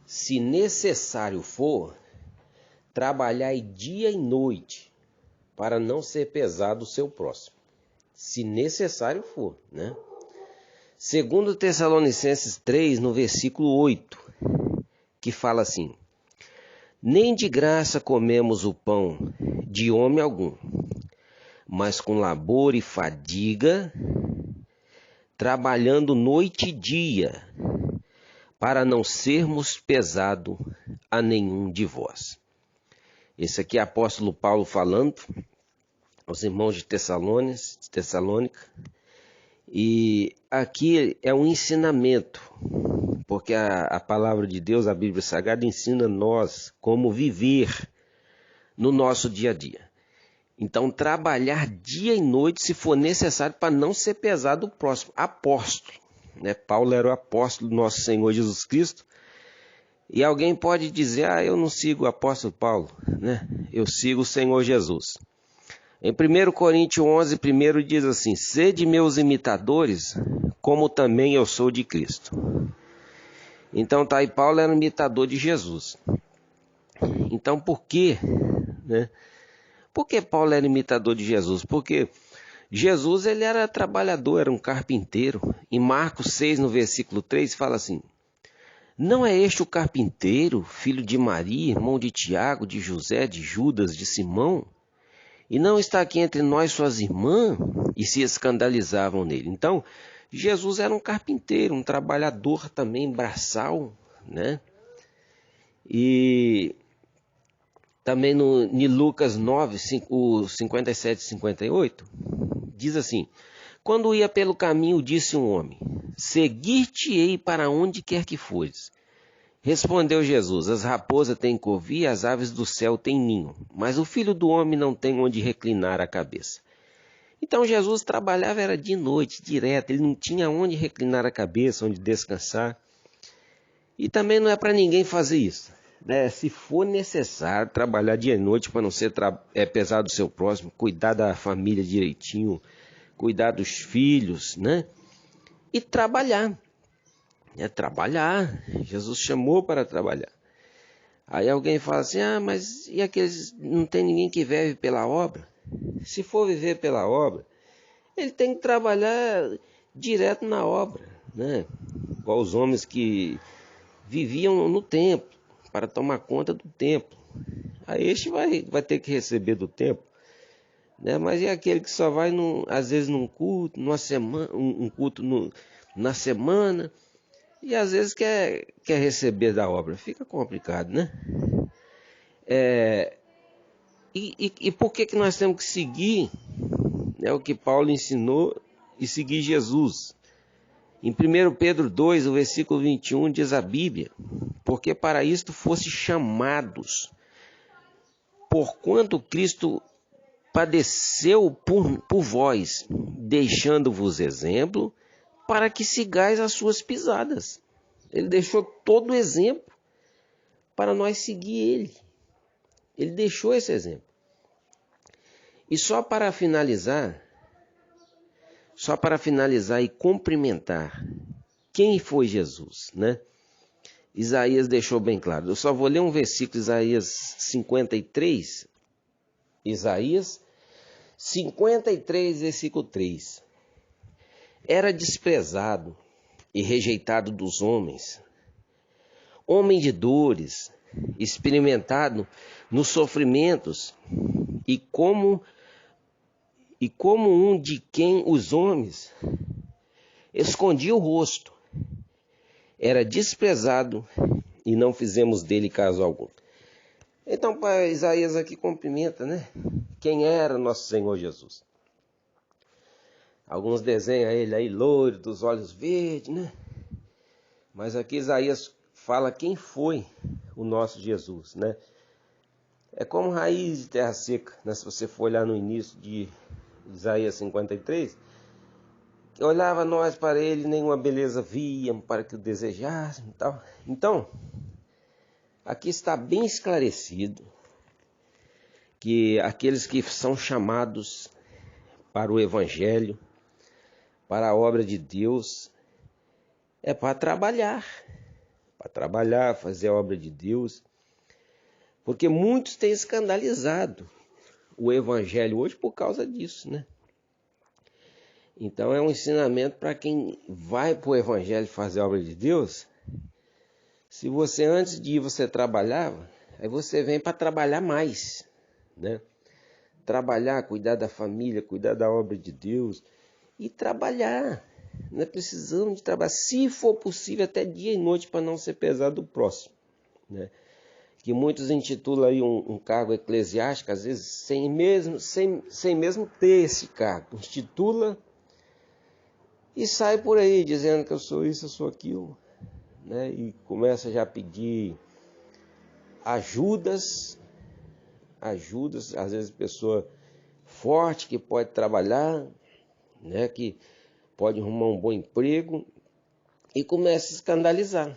se necessário for, trabalhai dia e noite, para não ser pesado o seu próximo. Se necessário for, né? Segundo Tessalonicenses 3, no versículo 8, que fala assim: nem de graça comemos o pão de homem algum, mas com labor e fadiga, trabalhando noite e dia, para não sermos pesado a nenhum de vós. Esse aqui é o apóstolo Paulo falando aos irmãos de Tessalônica. E aqui é um ensinamento, porque a palavra de Deus, a Bíblia Sagrada, ensina nós como viver no nosso dia a dia. Então, trabalhar dia e noite, se for necessário, para não ser pesado o próximo. Apóstolo, né? Paulo era o apóstolo do nosso Senhor Jesus Cristo. E alguém pode dizer, eu não sigo o apóstolo Paulo, né? Eu sigo o Senhor Jesus. Em 1 Coríntios 11, primeiro diz assim: sede meus imitadores, como também eu sou de Cristo. Então, tá aí, Paulo era um imitador de Jesus. Então, por quê? Né? Por que Paulo era imitador de Jesus? Porque Jesus, ele era trabalhador, era um carpinteiro. Em Marcos 6, no versículo 3, fala assim: não é este o carpinteiro, filho de Maria, irmão de Tiago, de José, de Judas, de Simão? E não está aqui entre nós suas irmãs? E se escandalizavam nele. Então, Jesus era um carpinteiro, um trabalhador também, braçal, né? E também em Lucas 9, 57 e 58, diz assim: quando ia pelo caminho, disse um homem: seguir-te-ei para onde quer que fores. Respondeu Jesus: as raposas têm covil e as aves do céu têm ninho, mas o filho do homem não tem onde reclinar a cabeça. Então Jesus trabalhava era de noite, direto, ele não tinha onde reclinar a cabeça, onde descansar. E também não é para ninguém fazer isso, né? Se for necessário trabalhar dia e noite para não ser pesado do seu próximo, cuidar da família direitinho, cuidar dos filhos, né? E trabalhar. Trabalhar. Jesus chamou para trabalhar. Aí alguém fala assim: mas e aqueles, não tem ninguém que vive pela obra? Se for viver pela obra, ele tem que trabalhar direto na obra, né? Igual os homens que viviam no templo, para tomar conta do templo. Aí este vai ter que receber do templo, né? Mas e aquele que só vai, às vezes, num culto, numa semana, um culto na semana, e às vezes quer receber da obra? Fica complicado, né? E por que nós temos que seguir, né, o que Paulo ensinou e seguir Jesus? Em 1 Pedro 2, o versículo 21, diz a Bíblia: porque para isto fosse chamados, porquanto Cristo padeceu por vós, deixando-vos exemplo, para que sigais as suas pisadas. Ele deixou todo o exemplo para nós seguir ele. Ele deixou esse exemplo. E só para finalizar e cumprimentar quem foi Jesus, né? Isaías deixou bem claro. Eu só vou ler um versículo, Isaías 53. Isaías 53, versículo 3. Era desprezado e rejeitado dos homens, homem de dores, experimentado nos sofrimentos, e como um de quem os homens escondiam o rosto. Era desprezado e não fizemos dele caso algum. Então, pai, Isaías aqui cumprimenta, né? Quem era nosso Senhor Jesus. Alguns desenham ele aí loiro, dos olhos verdes, né? Mas aqui Isaías fala quem foi o nosso Jesus, né? É como raiz de terra seca, né? Se você for olhar no início de Isaías 53, olhava nós para ele, nenhuma beleza víamos para que o desejássemos e tal. Então, aqui está bem esclarecido que aqueles que são chamados para o Evangelho, para a obra de Deus, é para trabalhar para trabalhar, fazer a obra de Deus. Porque muitos têm escandalizado o evangelho hoje por causa disso, né? Então é um ensinamento para quem vai para o evangelho fazer a obra de Deus. Se você antes de ir você trabalhava, aí você vem para trabalhar mais, né? Trabalhar, cuidar da família, cuidar da obra de Deus e trabalhar. Não é precisando de trabalhar, se for possível até dia e noite para não ser pesado do próximo, né? Que muitos intitulam aí um cargo eclesiástico, às vezes sem mesmo ter esse cargo, intitula e sai por aí dizendo que eu sou isso, eu sou aquilo, né? E começa já a pedir ajudas, às vezes pessoa forte que pode trabalhar, né? Que pode arrumar um bom emprego e começa a escandalizar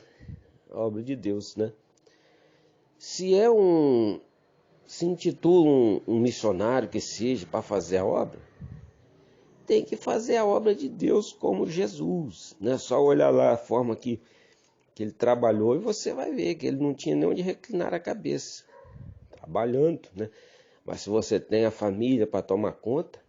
a obra de Deus, né? Se intitula um missionário que seja para fazer a obra, tem que fazer a obra de Deus como Jesus, não é só olhar lá a forma que ele trabalhou e você vai ver que ele não tinha nem onde reclinar a cabeça, trabalhando, né? Mas se você tem a família para tomar conta,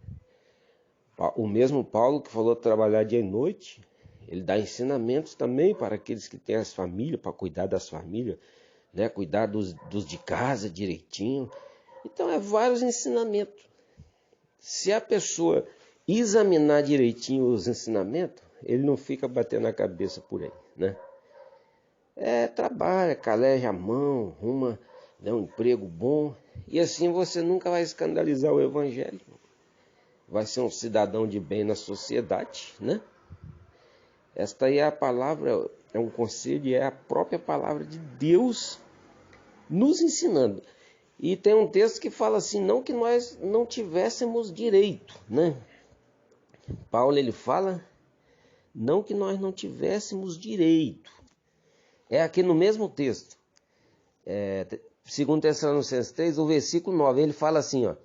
o mesmo Paulo que falou trabalhar dia e noite, ele dá ensinamentos também para aqueles que têm as famílias, para cuidar das famílias, né? Cuidar dos de casa direitinho. Então é vários ensinamentos. Se a pessoa examinar direitinho os ensinamentos, ele não fica batendo a cabeça por aí, né? Trabalha, caleja a mão, arruma, né, um emprego bom, e assim você nunca vai escandalizar o evangelho. Vai ser um cidadão de bem na sociedade, né? Esta aí é a palavra, é um conselho e é a própria palavra de Deus nos ensinando. E tem um texto que fala assim, não que nós não tivéssemos direito, né? Paulo ele fala, não que nós não tivéssemos direito. É aqui no mesmo texto, 2 Tessalonicenses 3, o versículo 9, ele fala assim, ó,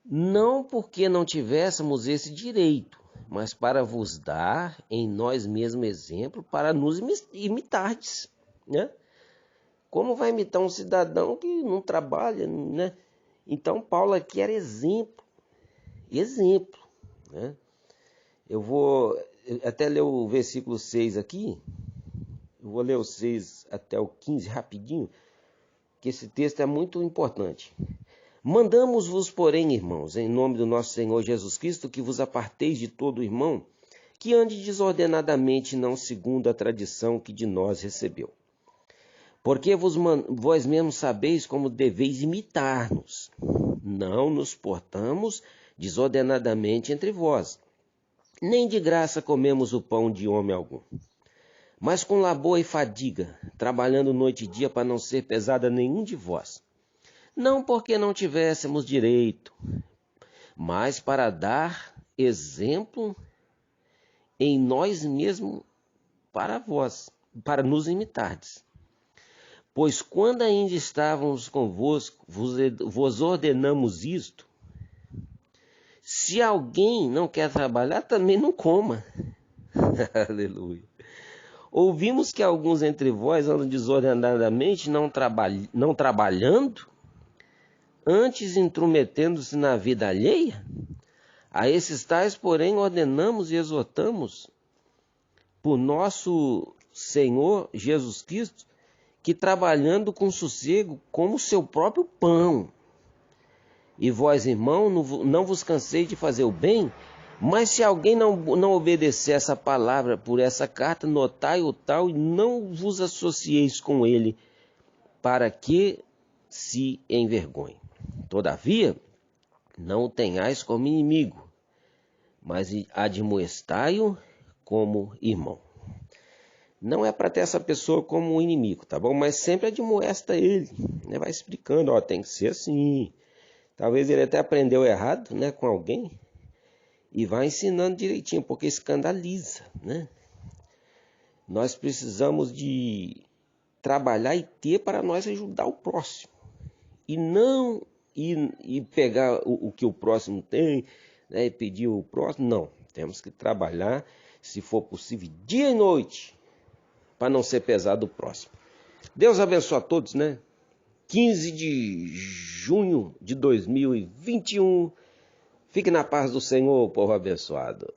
não porque não tivéssemos esse direito, mas para vos dar em nós mesmos exemplo, para nos imitardes, né? Como vai imitar um cidadão que não trabalha, né? Então Paulo aqui era exemplo, né? Eu vou até ler o versículo 6 aqui, eu vou ler o 6 até o 15 rapidinho, que esse texto é muito importante. Mandamos-vos, porém, irmãos, em nome do nosso Senhor Jesus Cristo, que vos aparteis de todo irmão, que ande desordenadamente, não segundo a tradição que de nós recebeu. Porque vós mesmos sabeis como deveis imitar-nos. Não nos portamos desordenadamente entre vós, nem de graça comemos o pão de homem algum, mas com labor e fadiga, trabalhando noite e dia para não ser pesada nenhum de vós. Não porque não tivéssemos direito, mas para dar exemplo em nós mesmos para vós, para nos imitardes. Pois quando ainda estávamos convosco, vos ordenamos isto. Se alguém não quer trabalhar, também não coma. Aleluia. Ouvimos que alguns entre vós andam desordenadamente, não trabalhando, antes intrometendo-se na vida alheia. A esses tais, porém, ordenamos e exortamos por nosso Senhor Jesus Cristo, que trabalhando com sossego, como o seu próprio pão. E vós, irmão, não vos canseis de fazer o bem, mas se alguém não obedecer essa palavra por essa carta, notai o tal e não vos associeis com ele, para que se envergonhe. Todavia, não o tenhais como inimigo, mas admoestai-o como irmão. Não é para ter essa pessoa como um inimigo, tá bom? Mas sempre admoesta ele, né? Vai explicando, ó, tem que ser assim. Talvez ele até aprendeu errado, né, com alguém, e vai ensinando direitinho, porque escandaliza, né? Nós precisamos de trabalhar e ter para nós ajudar o próximo. E não e pegar o que o próximo tem, né, e pedir o próximo. Não, temos que trabalhar, se for possível, dia e noite, para não ser pesado o próximo. Deus abençoe a todos, né? 15 de junho de 2021. Fique na paz do Senhor, povo abençoado.